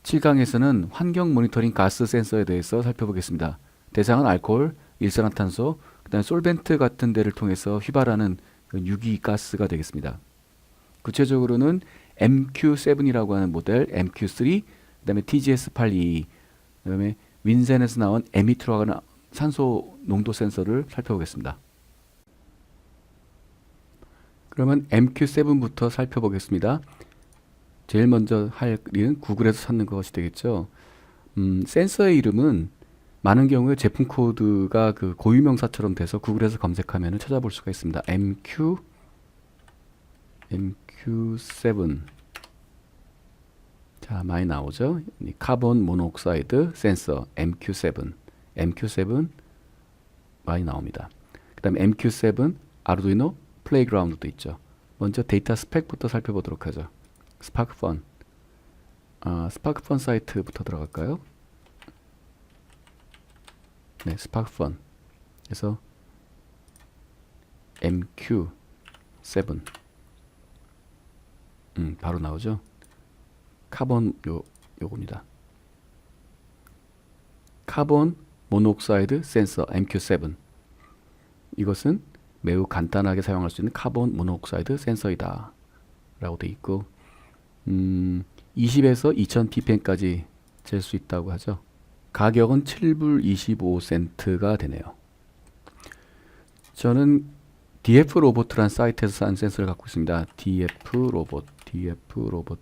7강에서는 환경 모니터링 가스 센서에 대해서 살펴보겠습니다. 대상은 알코올, 일산화탄소, 그다음에 솔벤트 같은 데를 통해서 휘발하는 유기가스가 되겠습니다. 구체적으로는 MQ7이라고 하는 모델, MQ3, 그다음에 TGS82, 그다음에 윈센에서 나온 에미트라고 하는 산소 농도 센서를 살펴보겠습니다. 그러면 MQ7부터 살펴보겠습니다. 제일 먼저 할 일은 구글에서 찾는 것이 되겠죠. 센서의 이름은 많은 경우에 제품 코드가 그 고유명사처럼 돼서 구글에서 검색하면 찾아볼 수가 있습니다. MQ7. 자, 많이 나오죠. 카본 모노옥사이드 센서 MQ7 많이 나옵니다. 그 다음에 MQ7 아르두이노 플레이그라운드도 있죠. 먼저 데이터 스펙부터 살펴보도록 하죠. 스파크펀 사이트부터 들어갈까요? 네, 스파크펀 그래서 MQ7 바로 나오죠. 카본 요겁니다. 카본 모노옥사이드 센서 MQ7. 이것은 매우 간단하게 사용할 수 있는 카본 모노옥사이드 센서이다 라고 되어 있고 20에서 2000 ppm까지 잴 수 있다고 하죠. 가격은 7불 25센트가 되네요. 저는 DF 로보트란 사이트에서 산 센서를 갖고 있습니다. DF 로보트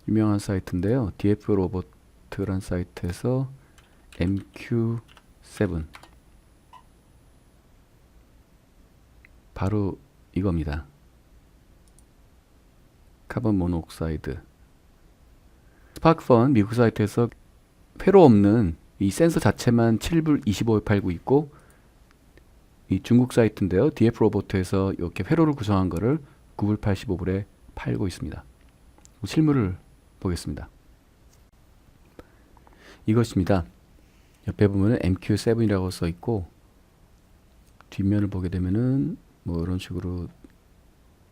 유명한 사이트인데요. DF 로보트란 사이트에서 MQ7 바로 이겁니다. 카본 모노옥사이드. 스파크펀 미국 사이트에서 회로 없는 이 센서 자체만 7불 25에 팔고 있고, 이 중국 사이트인데요. DF 로보트에서 이렇게 회로를 구성한 거를 9불 85불에 팔고 있습니다. 실물을 보겠습니다. 이것입니다. 옆에 보면은 MQ7이라고 써 있고, 뒷면을 보게 되면은 뭐 이런 식으로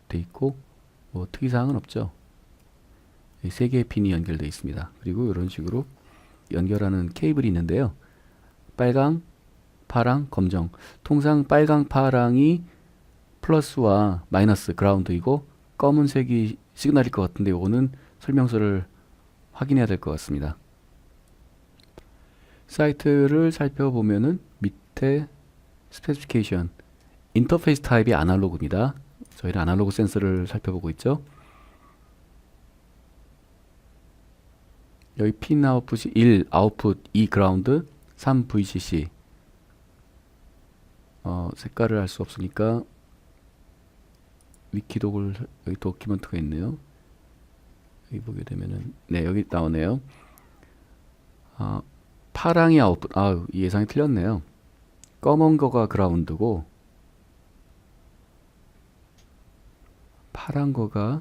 돼 있고, 뭐 특이사항은 없죠. 세 개의 핀이 연결되어 있습니다. 그리고 이런 식으로 연결하는 케이블이 있는데요. 빨강, 파랑, 검정. 통상 빨강, 파랑이 플러스와 마이너스 그라운드이고 검은색이 시그널일 것 같은데 이거는 설명서를 확인해야 될 것 같습니다. 사이트를 살펴보면은 밑에 스페시피케이션 인터페이스 타입이 아날로그입니다. 저희는 아날로그 센서를 살펴보고 있죠. 여기 핀 아웃풋이 1 아웃풋, 2 그라운드, 3 VCC. 색깔을 알 수 없으니까 위키독을, 여기 도큐먼트가 있네요. 여기 보게 되면은 네, 여기 나오네요. 파랑이 아웃풋. 예상이 틀렸네요. 검은 거가 그라운드고 파란 거가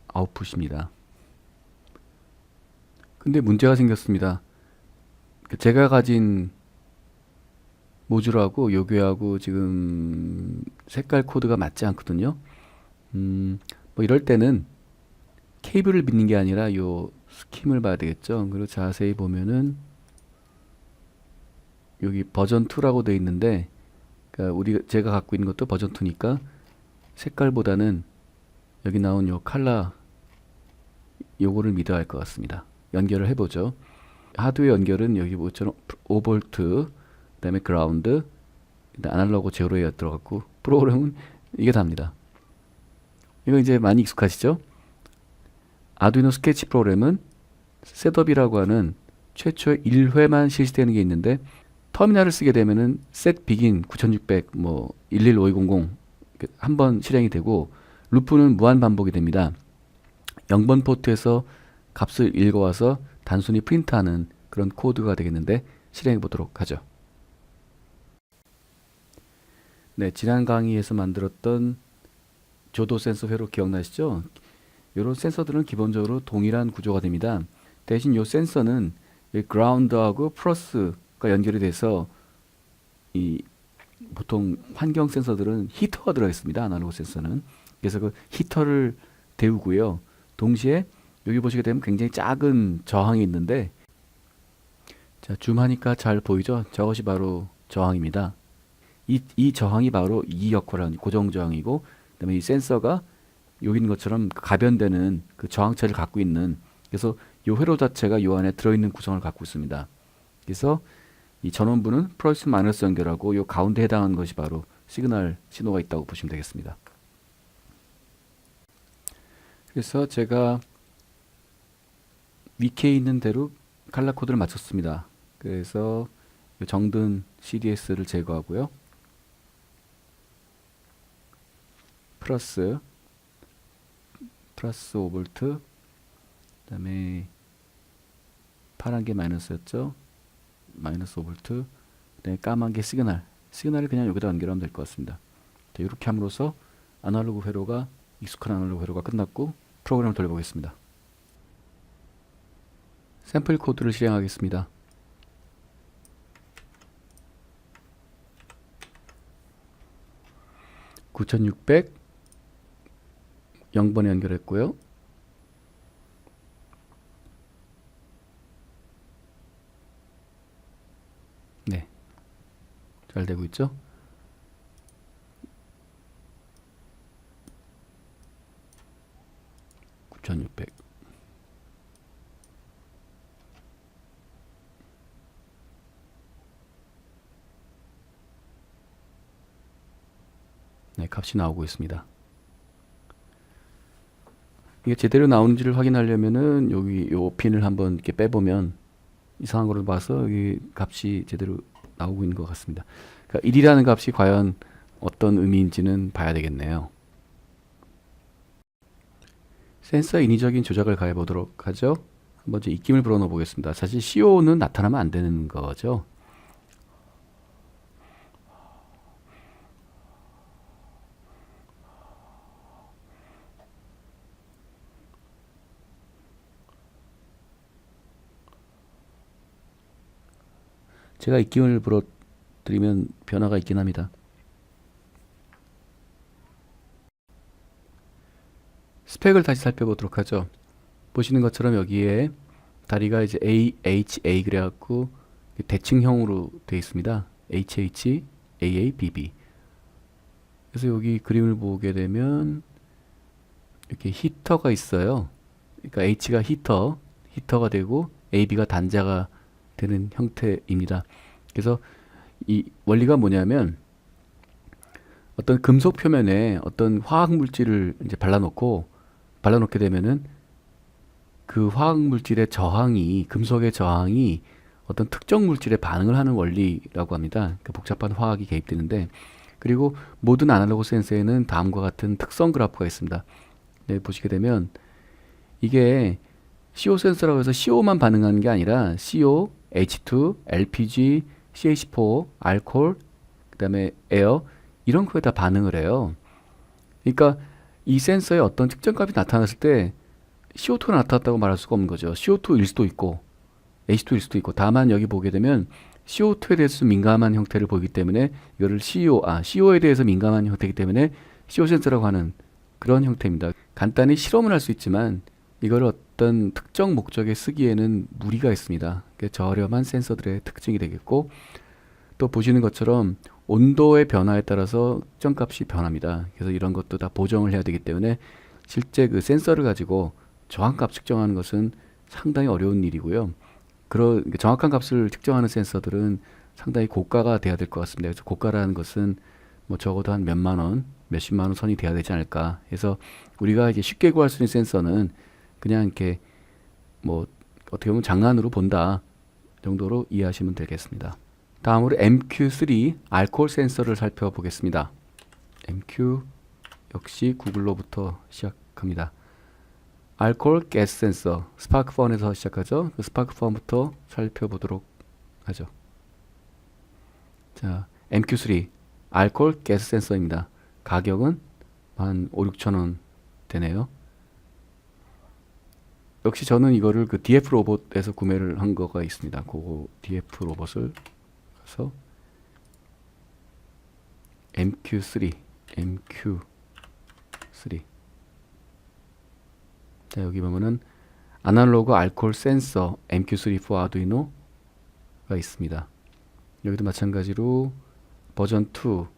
아웃풋입니다. 근데 문제가 생겼습니다. 제가 가진 모듈하고 요괴하고 지금 색깔 코드가 맞지 않거든요. 뭐 이럴 때는 케이블을 믿는 게 아니라 요 스킴을 봐야 되겠죠. 그리고 자세히 보면은 여기 버전 2라고 되어 있는데, 그러니까 제가 갖고 있는 것도 버전 2니까 색깔보다는 여기 나온 요 컬러 요거를 믿어야 할 것 같습니다. 연결을 해보죠. 하드웨어 연결은 여기 보처럼 5V, 그 다음에 그라운드, 아날로그 제로에 들어갔고, 프로그램은 이게 답니다. 이거 이제 많이 익숙하시죠? 아두이노 스케치 프로그램은 셋업이라고 하는 최초의 1회만 실시되는 게 있는데, 터미널을 쓰게 되면은 set begin 9600 뭐 115200 한 번 실행이 되고, 루프는 무한 반복이 됩니다. 0번 포트에서 값을 읽어와서 단순히 프린트하는 그런 코드가 되겠는데, 실행해 보도록 하죠. 네, 지난 강의에서 만들었던 조도 센서 회로 기억나시죠? 이런 센서들은 기본적으로 동일한 구조가 됩니다. 대신 이 센서는 그라운드하고 플러스가 연결이 돼서 보통 환경 센서들은 히터가 들어있습니다. 아날로그 센서는. 그래서 그 히터를 데우고요. 동시에 여기 보시게 되면 굉장히 작은 저항이 있는데, 자, 줌하니까 잘 보이죠? 저것이 바로 저항입니다. 이 저항이 바로 이 역할을 하는 고정 저항이고, 그다음에 이 센서가 여기 있는 것처럼 가변되는 그 저항체를 갖고 있는, 그래서 이 회로 자체가 이 안에 들어있는 구성을 갖고 있습니다. 그래서 이 전원부는 플러스 마이너스 연결하고 이 가운데 해당하는 것이 바로 시그널 신호가 있다고 보시면 되겠습니다. 그래서 제가 위키에 있는 대로 칼라 코드를 맞췄습니다. 그래서 정든 CDS를 제거하고요. 플러스 5V, 그 다음에 파란 게 마이너스였죠. 마이너스 5V, 그다음에 까만 게 시그널을 그냥 여기다 연결하면 될 것 같습니다. 자, 이렇게 함으로써 아날로그 회로가, 익숙한 아날로그 회로가 끝났고 프로그램을 돌려보겠습니다. 샘플 코드를 실행하겠습니다. (9600) 0번에 연결했고요. 네, 잘 되고 있죠? (9600) 네, 값이 나오고 있습니다. 이게 제대로 나오는지를 확인하려면은 여기 요 핀을 한번 이렇게 빼보면 이상한 거를 봐서 여기 값이 제대로 나오고 있는 것 같습니다. 그러니까 1이라는 값이 과연 어떤 의미인지는 봐야 되겠네요. 센서 인위적인 조작을 가해 보도록 하죠. 한번 이제 입김을 불어넣어 보겠습니다. 사실 CO는 나타나면 안 되는 거죠. 제가 입김을 불어드리면 변화가 있긴 합니다. 스펙을 다시 살펴보도록 하죠. 보시는 것처럼 여기에 다리가 이제 AHA 그래갖고 대칭형으로 되어 있습니다. HH, AA, BB. 그래서 여기 그림을 보게 되면 이렇게 히터가 있어요. 그러니까 H가 히터가 되고 AB가 단자가 되는 형태입니다. 그래서 이 원리가 뭐냐면 어떤 금속 표면에 어떤 화학 물질을 이제 발라놓게 되면은 그 화학 물질의 저항이, 금속의 저항이 어떤 특정 물질에 반응을 하는 원리라고 합니다. 그러니까 복잡한 화학이 개입되는데, 그리고 모든 아날로그 센서에는 다음과 같은 특성 그래프가 있습니다. 네, 보시게 되면 이게 CO 센서라고 해서 CO만 반응하는 게 아니라 CO, H2, LPG, CH4, 알코올, 그 다음에 에어, 이런 거에 다 반응을 해요. 그러니까 이 센서에 어떤 특정 값이 나타났을 때 CO2가 나타났다고 말할 수가 없는 거죠. CO2일 수도 있고 H2일 수도 있고, 다만 여기 보게 되면 CO2에 대해서 민감한 형태를 보이기 때문에 이거를 CO에 대해서 민감한 형태이기 때문에 CO 센서라고 하는 그런 형태입니다. 간단히 실험을 할 수 있지만 이걸 어떤 특정 목적에 쓰기에는 무리가 있습니다. 저렴한 센서들의 특징이 되겠고, 또 보시는 것처럼 온도의 변화에 따라서 특정값이 변합니다. 그래서 이런 것도 다 보정을 해야 되기 때문에 실제 그 센서를 가지고 저항값 측정하는 것은 상당히 어려운 일이고요. 그런 정확한 값을 측정하는 센서들은 상당히 고가가 돼야 될 것 같습니다. 그래서 고가라는 것은 뭐 적어도 한 몇만 원, 몇십만 원 선이 돼야 되지 않을까 해서, 우리가 이제 쉽게 구할 수 있는 센서는 그냥 이렇게 뭐 어떻게 보면 장난으로 본다 정도로 이해하시면 되겠습니다. 다음으로 MQ3 알코올 센서를 살펴보겠습니다. MQ 역시 구글로부터 시작합니다. 알코올 가스 센서, 스파크펀에서 시작하죠. 그 스파크펀부터 살펴보도록 하죠. 자, MQ3 알코올 가스 센서입니다. 가격은 한 5-6천원 되네요. 역시 저는 이거를 그 DF 로봇에서 구매를 한 거가 있습니다. 그거 DF 로봇을 가서 MQ3 자, 여기 보면은 아날로그 알코올 센서 MQ3 for 아두이노가 있습니다. 여기도 마찬가지로 버전 2, 그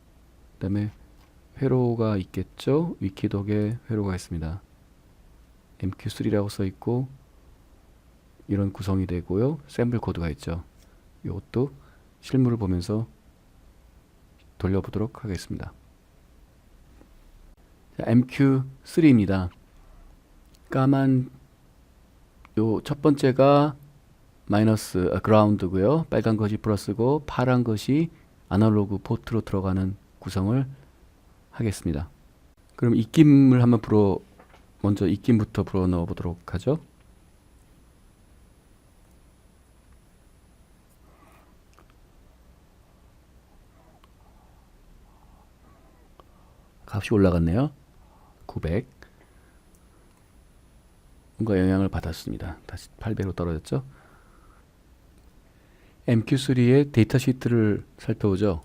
다음에 회로가 있겠죠. 위키독에 회로가 있습니다. MQ3라고 써있고 이런 구성이 되고요. 샘플 코드가 있죠. 이것도 실물을 보면서 돌려보도록 하겠습니다. MQ3입니다. 까만 요 첫 번째가 마이너스 그라운드고요. 빨간 것이 플러스고 파란 것이 아날로그 포트로 들어가는 구성을 하겠습니다. 그럼 입김을 한번 먼저 입김부터 불어 넣어 보도록 하죠. 값이 올라갔네요. 900. 뭔가 영향을 받았습니다. 다시 800으로 떨어졌죠. MQ3의 데이터 시트를 살펴보죠.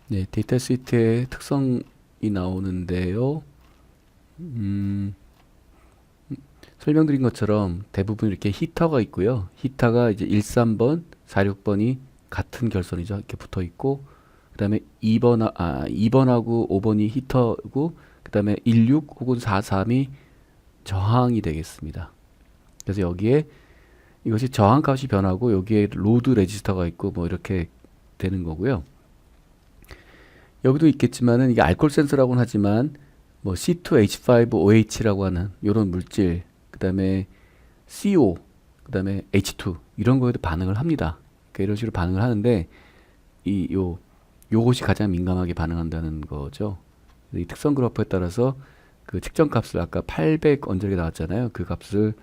네, 데이터 시트의 특성이 나오는데요. 설명드린 것처럼 대부분 이렇게 히터가 있고요. 히터가 이제 13번, 46번이 같은 결선이죠. 이렇게 붙어 있고, 그 다음에 2번하고 5번이 히터고, 그 다음에 16 혹은 43이 저항이 되겠습니다. 그래서 여기에 이것이 저항 값이 변하고 여기에 로드 레지스터가 있고 뭐 이렇게 되는 거고요. 여기도 있겠지만은 이게 알코올 센서라고는 하지만 뭐 C2H5OH라고 하는 이런 물질, 그 다음에 CO, 그 다음에 H2 이런 거에도 반응을 합니다. 그러니까 이런 식으로 반응을 하는데 요것이 가장 민감하게 반응한다는 거죠. 이 특성 그래프에 따라서 그 측정 값을 아까 800 언저리가 나왔잖아요. 그 값을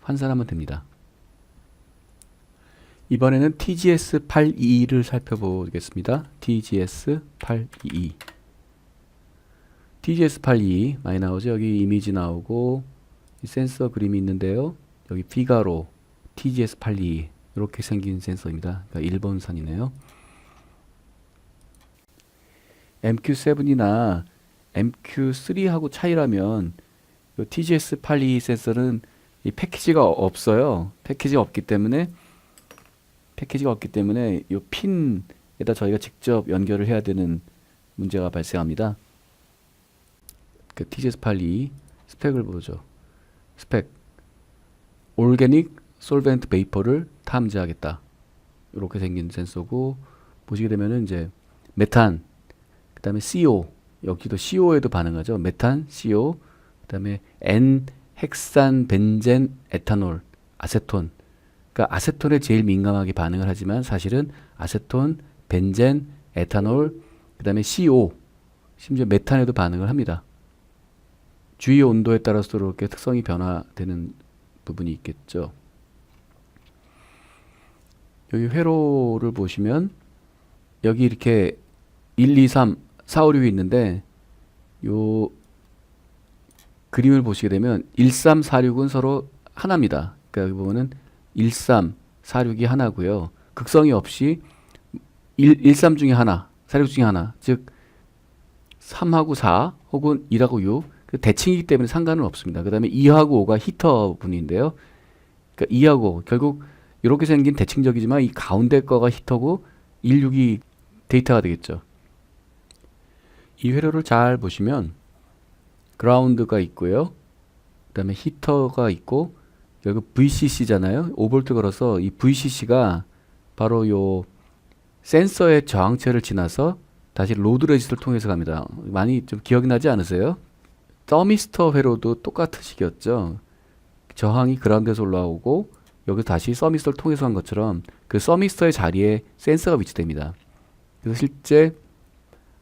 환산하면 됩니다. 이번에는 TGS822를 살펴보겠습니다. TGS822. TGS822 많이 나오죠. 여기 이미지 나오고 이 센서 그림이 있는데요. 여기 피가로 TGS822 이렇게 생긴 센서입니다. 그러니까 1번선이네요. MQ7이나 MQ3하고 차이라면 이 TGS822 센서는 이 패키지가 없어요. 패키지가 없기 때문에 이 핀에다 저희가 직접 연결을 해야 되는 문제가 발생합니다. 그 TGS822 스펙을 보죠. 스펙 올게닉 솔벤트 베이퍼를 탐지하겠다. 이렇게 생긴 센서고, 보시게 되면은 이제 메탄, 그 다음에 CO, 여기도 CO에도 반응하죠. 메탄, CO, 그 다음에 N 헥산 벤젠 에탄올, 아세톤. 그러니까 아세톤에 제일 민감하게 반응을 하지만 사실은 아세톤, 벤젠, 에탄올, 그 다음에 CO, 심지어 메탄에도 반응을 합니다. 주위 온도에 따라서 이렇게 특성이 변화되는 부분이 있겠죠. 여기 회로를 보시면 여기 이렇게 1, 2, 3, 4, 5, 6이 있는데 요 그림을 보시게 되면 1, 3, 4, 6은 서로 하나입니다. 그러니까 여기 보면은 1, 3, 4, 6이 하나고요. 극성이 없이 1, 3 중에 하나, 4, 6 중에 하나, 즉 3하고 4 혹은 1하고 6, 대칭이기 때문에 상관은 없습니다. 그 다음에 2하고 5가 히터 분인데요. 그러니까 2하고 5, 결국 이렇게 생긴 대칭적이지만 이 가운데 거가 히터고 1, 6이 데이터가 되겠죠. 이 회로를 잘 보시면 그라운드가 있고요. 그 다음에 히터가 있고 여기 VCC잖아요. 5V 걸어서 이 VCC가 바로 요 센서의 저항체를 지나서 다시 로드 레지스터를 통해서 갑니다. 많이 좀 기억이 나지 않으세요? 서미스터 회로도 똑같은 식이었죠. 저항이 그라운드에서 올라오고 여기서 다시 서미스터를 통해서 간 것처럼 그 서미스터의 자리에 센서가 위치됩니다. 그래서 실제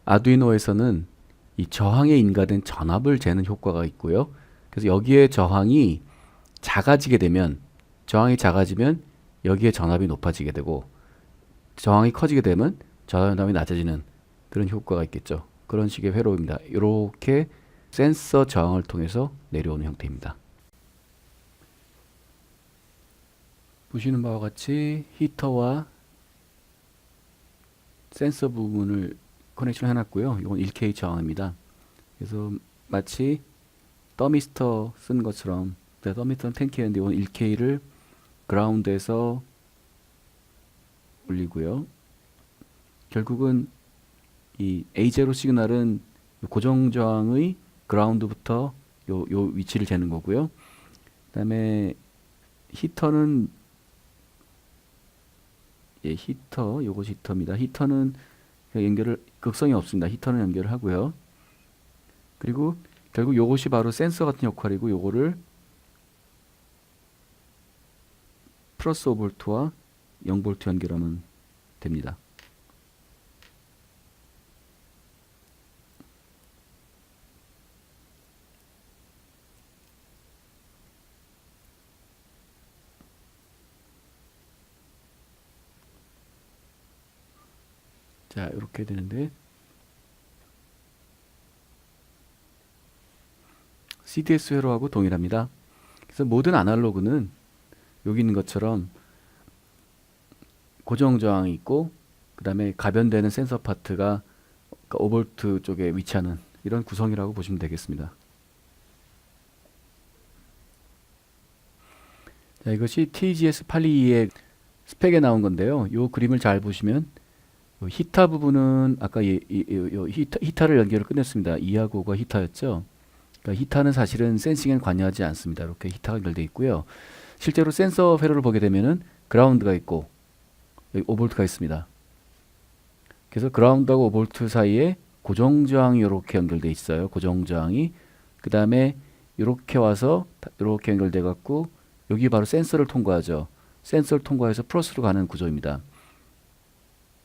아두이노에서는 이 저항에 인가된 전압을 재는 효과가 있고요. 그래서 여기에 저항이 작아지면 여기에 전압이 높아지게 되고, 저항이 커지게 되면 전압이 낮아지는 그런 효과가 있겠죠. 그런 식의 회로입니다. 이렇게 센서 저항을 통해서 내려오는 형태입니다. 보시는 바와 같이 히터와 센서 부분을 커넥션 해놨고요. 이건 1K 저항입니다. 그래서 마치 더미스터 쓴 것처럼 더미스터는 10K인데 이건 1K를 그라운드에서 올리고요. 결국은 이 A0 시그널은 고정 저항의 그라운드부터 요 위치를 재는 거고요. 그다음에 히터는 히터 요것이 히터입니다. 히터는 연결을 극성이 없습니다. 히터는 연결을 하고요. 그리고 결국 요것이 바로 센서 같은 역할이고 요거를 플러스 5V와 0V 연결하면 됩니다. 자, 이렇게 되는데 CDS 회로하고 동일합니다. 그래서 모든 아날로그는 여기 있는 것처럼 고정 저항이 있고 그 다음에 가변되는 센서 파트가 5V 쪽에 위치하는 이런 구성이라고 보시면 되겠습니다. 자, 이것이 TGS822의 스펙에 나온 건데요. 이 그림을 잘 보시면 히타 부분은 아까 히타를 연결을 끝냈습니다. 2하고 5가 히타였죠. 그러니까 히타는 사실은 센싱에는 관여하지 않습니다. 이렇게 히타가 연결되어 있고요. 실제로 센서 회로를 보게 되면은 그라운드가 있고 여기 5V가 있습니다. 그래서 그라운드하고 5V 사이에 고정 저항이 이렇게 연결되어 있어요. 고정 저항이 그 다음에 이렇게 와서 이렇게 연결돼 갖고 여기 바로 센서를 통과하죠. 센서를 통과해서 플러스로 가는 구조입니다.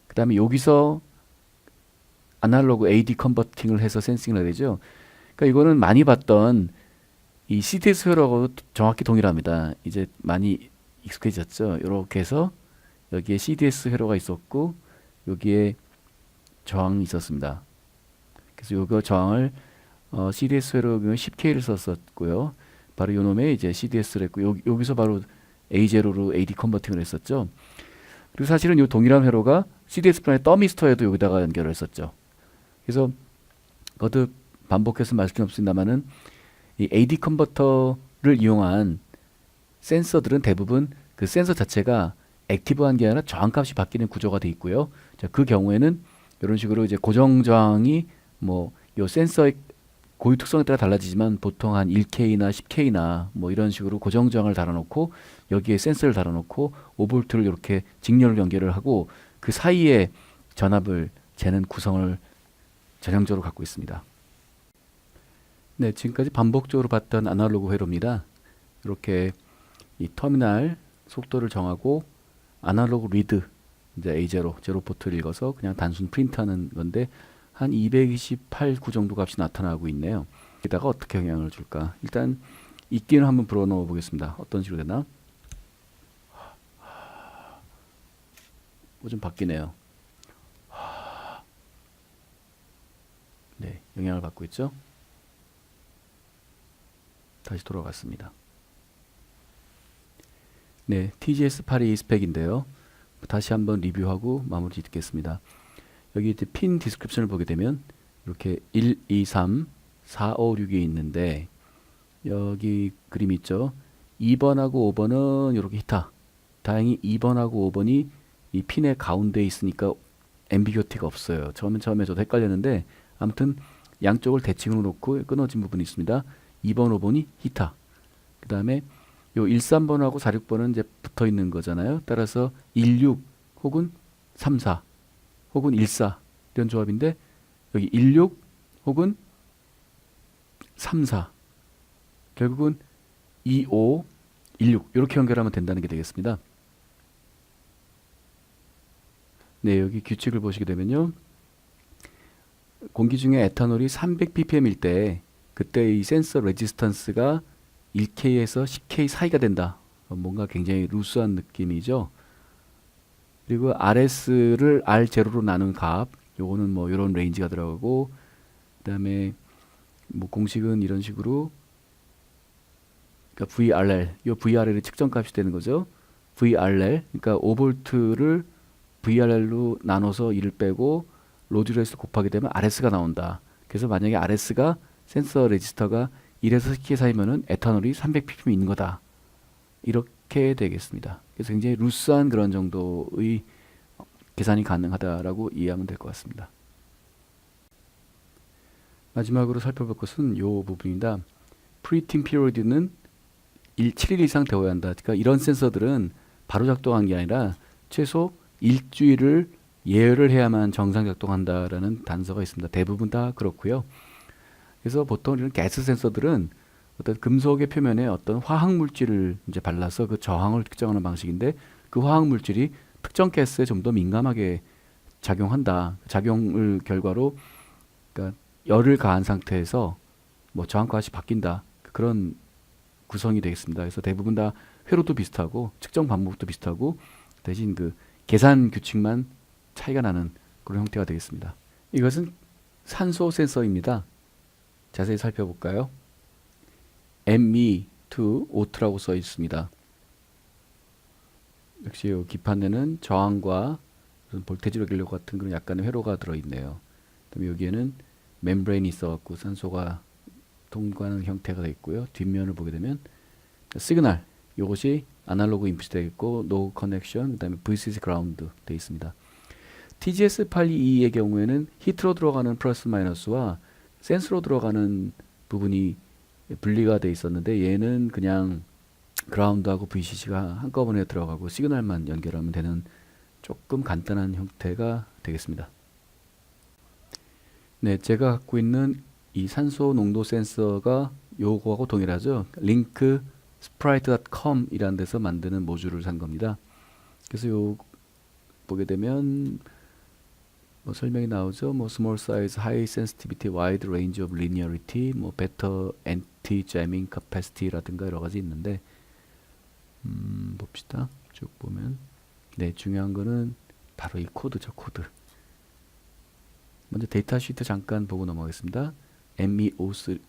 그 다음에 여기서 아날로그 AD 컨버팅을 해서 센싱을 하게 되죠. 그러니까 이거는 많이 봤던 이 CDS 회로하고 정확히 동일합니다. 이제 많이 익숙해졌죠. 이렇게 해서 여기에 CDS 회로가 있었고 여기에 저항이 있었습니다. 그래서 요거 저항을 CDS 회로 10K를 썼었고요. 바로 요 놈에 이제 CDS를 했고 여기서 바로 A0로 AD 컨버팅을 했었죠. 그리고 사실은 요 동일한 회로가 CDS 플랜의 더미스터에도 여기다가 연결을 했었죠. 그래서 거듭 반복해서 말씀드립니다만은 이 AD 컨버터를 이용한 센서들은 대부분 그 센서 자체가 액티브한 게 아니라 저항값이 바뀌는 구조가 돼 있고요. 자, 그 경우에는 이런 식으로 이제 고정 저항이 뭐 요 센서의 고유 특성에 따라 달라지지만 보통 한 1K나 10K나 뭐 이런 식으로 고정 저항을 달아놓고 여기에 센서를 달아놓고 5V를 이렇게 직렬 연결을 하고 그 사이에 전압을 재는 구성을 전형적으로 갖고 있습니다. 네, 지금까지 반복적으로 봤던 아날로그 회로입니다. 이렇게 이 터미널 속도를 정하고 아날로그 리드 이제 A0 제로 포트를 읽어서 그냥 단순 프린트하는 건데 한 228, 9 정도 값이 나타나고 있네요. 여기다가 어떻게 영향을 줄까? 일단 이끼를 한번 불어 넣어 보겠습니다. 어떤 식으로 되나? 뭐 좀 바뀌네요. 네, 영향을 받고 있죠. 다시 돌아갔습니다. 네, TGS82 스펙인데요. 다시 한번 리뷰하고 마무리 짓겠습니다. 여기 이제 핀 디스크립션을 보게 되면 이렇게 1, 2, 3, 4, 5, 6이 있는데 여기 그림 있죠. 2번하고 5번은 이렇게 히타. 다행히 2번하고 5번이 이 핀의 가운데에 있으니까 앰비거티가 없어요. 처음에 저도 헷갈렸는데 아무튼 양쪽을 대칭으로 놓고 끊어진 부분이 있습니다. 2번, 5번이 히타. 그 다음에 요 1, 3번하고 4, 6번은 이제 붙어 있는 거잖아요. 따라서 1, 6 혹은 3, 4 혹은 1, 4 이런 조합인데 여기 1, 6 혹은 3, 4 결국은 2, 5, 1, 6 이렇게 연결하면 된다는 게 되겠습니다. 네, 여기 규칙을 보시게 되면요. 공기 중에 에탄올이 300ppm일 때 그때 이 센서 레지스턴스가 1K에서 10K 사이가 된다. 뭔가 굉장히 루스한 느낌이죠. 그리고 RS를 R0로 나눈 값, 요거는 뭐 이런 레인지가 들어가고, 그 다음에 뭐 공식은 이런 식으로, 그러니까 VRL, 요 VRL이 측정값이 되는 거죠. VRL, 그러니까 5V를 VRL로 나눠서 1을 빼고 로드레스 곱하게 되면 RS가 나온다. 그래서 만약에 RS가 센서 레지스터가 1에서 10개 사이면은 에탄올이 300ppm 있는 거다. 이렇게 되겠습니다. 그래서 굉장히 루스한 그런 정도의 계산이 가능하다라고 이해하면 될 것 같습니다. 마지막으로 살펴볼 것은 이 부분입니다. 프리팅 피리어드는 7일 이상 데워야 한다. 그러니까 이런 센서들은 바로 작동한 게 아니라 최소 일주일을 예열을 해야만 정상 작동한다라는 단서가 있습니다. 대부분 다 그렇고요. 그래서 보통 이런 가스 센서들은 어떤 금속의 표면에 어떤 화학 물질을 이제 발라서 그 저항을 특정하는 방식인데, 그 화학 물질이 특정 가스에 좀 더 민감하게 작용한다. 작용을 결과로 그러니까 열을 가한 상태에서 뭐 저항값이 바뀐다. 그런 구성이 되겠습니다. 그래서 대부분 다 회로도 비슷하고 측정 방법도 비슷하고 대신 그 계산 규칙만 차이가 나는 그런 형태가 되겠습니다. 이것은 산소 센서입니다. 자세히 살펴볼까요? ME2O2라고 써 있습니다. 역시 이 기판에는 저항과 볼테지로 길력 같은 그런 약간의 회로가 들어있네요. 그다음에 여기에는 멤브레인이 있어갖고 산소가 통과하는 형태가 되어 있고요. 뒷면을 보게 되면 시그널, 이것이 아날로그 인풋이 되어 있고 노 커넥션, 그 다음에 VCC 그라운드 되어 있습니다. TGS822의 경우에는 히트로 들어가는 플러스 마이너스와 센스로 들어가는 부분이 분리가 되어 있었는데, 얘는 그냥 그라운드하고 VCC가 한꺼번에 들어가고 시그널만 연결하면 되는 조금 간단한 형태가 되겠습니다. 네, 제가 갖고 있는 이 산소 농도 센서가 요거하고 동일하죠. 링크 sprite.com 이라는 데서 만드는 모듈을 산 겁니다. 그래서 요 보게 되면 뭐 설명이 나오죠. 뭐 small size, high sensitivity, wide range of linearity, 뭐 better anti-jamming capacity라든가 여러 가지 있는데, 봅시다. 쭉 보면 네, 중요한 거는 바로 이 코드죠. 코드. 먼저 데이터 시트 잠깐 보고 넘어가겠습니다. ME03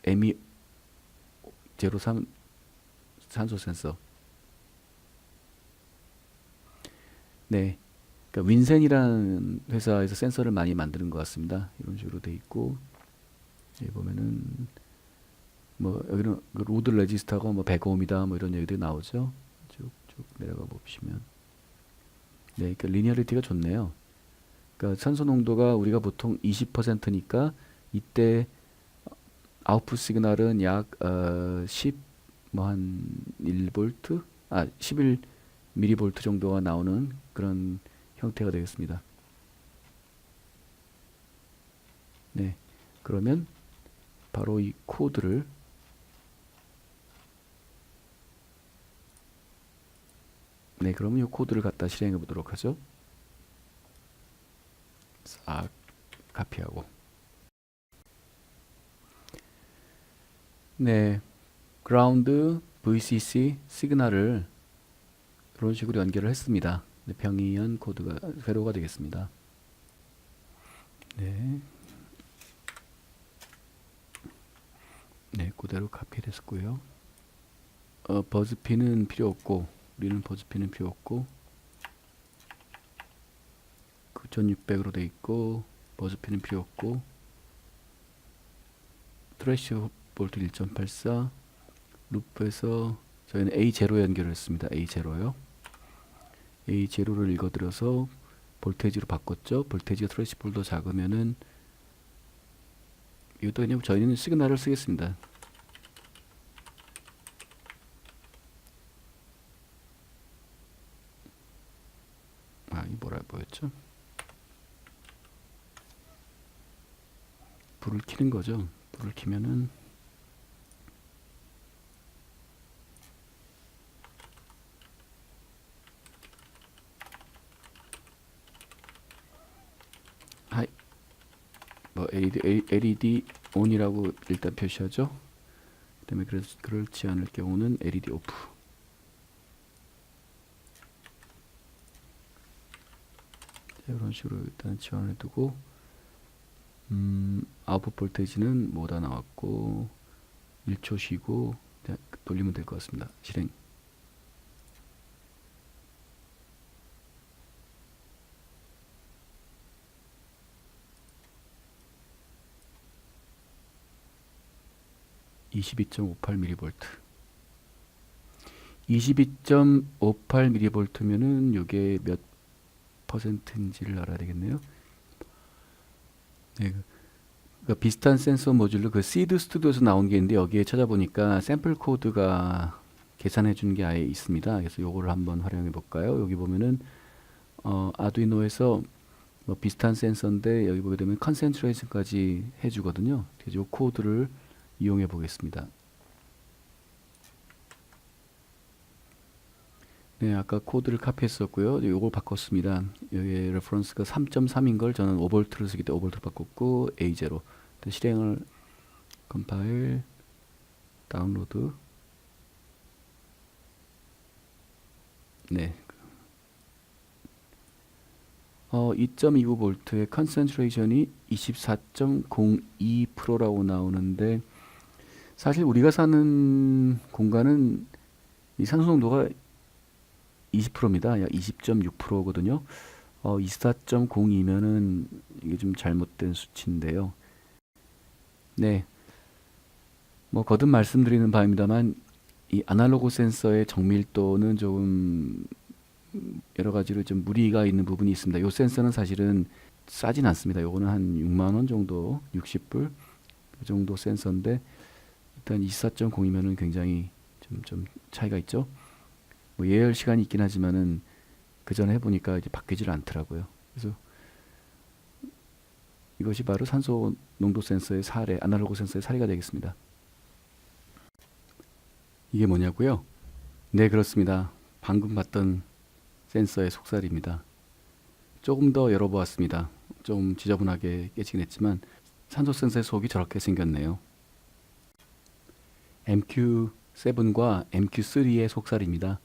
산소 센서. 네, 그러니까 윈센이라는 회사에서 센서를 많이 만드는 것 같습니다. 이런 식으로 돼 있고, 여기 보면은 뭐 여기는 그 로드 레지스터가 뭐 100ohm이다 뭐 이런 얘기들이 나오죠. 쭉쭉 내려가 보시면 네, 그러니까 리니어리티가 좋네요. 그러니까 산소 농도가 우리가 보통 20%니까 이때 아웃풋 시그널은 약 10 뭐 한 1V 11mV 정도가 나오는 그런 형태가 되겠습니다. 네, 그러면 바로 이 코드를 네, 그러면 이 코드를 갖다 실행해 보도록 하죠. 싹 카피하고 네, 그라운드, VCC, 시그널을 이런 식으로 연결을 했습니다. 네, 병이한 코드가 회로가 되겠습니다. 네, 네, 그대로 카피됐고요. 버즈핀은 필요 없고, 우리는 버즈핀은 필요 없고 9600으로 돼 있고, 버즈핀은 필요 없고, 트래시 볼트 1.84, 루프에서 저희는 A0 연결을 했습니다. A0요. A0를 읽어드려서 볼테이지로 바꿨죠. 볼테이지가 트래시볼더 작으면은 이것도 그냥 저희는 시그널을 쓰겠습니다. 이 뭐였죠? 불을 켜는 거죠. 불을 켜면은 뭐 LED ON이라고 일단 표시하죠. 그다음에 그렇지 않을 경우는 LED OFF. 이런 식으로 일단 지원해 두고, 아웃풋 볼테이지는 뭐다 나왔고 1초 쉬고 돌리면 될 것 같습니다. 실행. 22.58mV. 22.58mV면은 이게 몇 퍼센트인지를 알아야 되겠네요. 네, 그 비슷한 센서 모듈로 그 시드 스튜디오에서 나온 게 있는데 여기에 찾아보니까 샘플 코드가 계산해 준 게 아예 있습니다. 그래서 요거를 한번 활용해 볼까요? 여기 보면은 아두이노에서 뭐 비슷한 센서인데 여기 보게 되면 컨센트레이션까지 해주거든요. 그래서 요 코드를 이용해 보겠습니다. 네, 아까 코드를 카피했었고요. 요걸 바꿨습니다. 여기 레퍼런스가 3.3인 걸 저는 5V를 쓰기 때문에 5V 바꿨고 A0 실행을 컴파일 다운로드. 네, 2.29V의 컨센트레이션이 24.02%라고 나오는데 사실 우리가 사는 공간은 이 산소 농도가 20%입니다. 약 20.6%거든요. 24.02면은 이게 좀 잘못된 수치인데요. 네, 뭐 거듭 말씀드리는 바입니다만 이 아날로그 센서의 정밀도는 조금 여러 가지로 좀 무리가 있는 부분이 있습니다. 이 센서는 사실은 싸진 않습니다. 요거는 한 6만 원 정도, 60불 그 정도 센서인데 일단 24.02면은 굉장히 좀 차이가 있죠. 뭐 예열 시간이 있긴 하지만은 그 전에 해보니까 이제 바뀌질 않더라고요. 그래서 이것이 바로 산소 농도 센서의 사례, 아날로그 센서의 사례가 되겠습니다. 이게 뭐냐고요? 네, 그렇습니다. 방금 봤던 센서의 속살입니다. 조금 더 열어보았습니다. 좀 지저분하게 깨지긴 했지만 산소 센서의 속이 저렇게 생겼네요. MQ7과 MQ3의 속살입니다.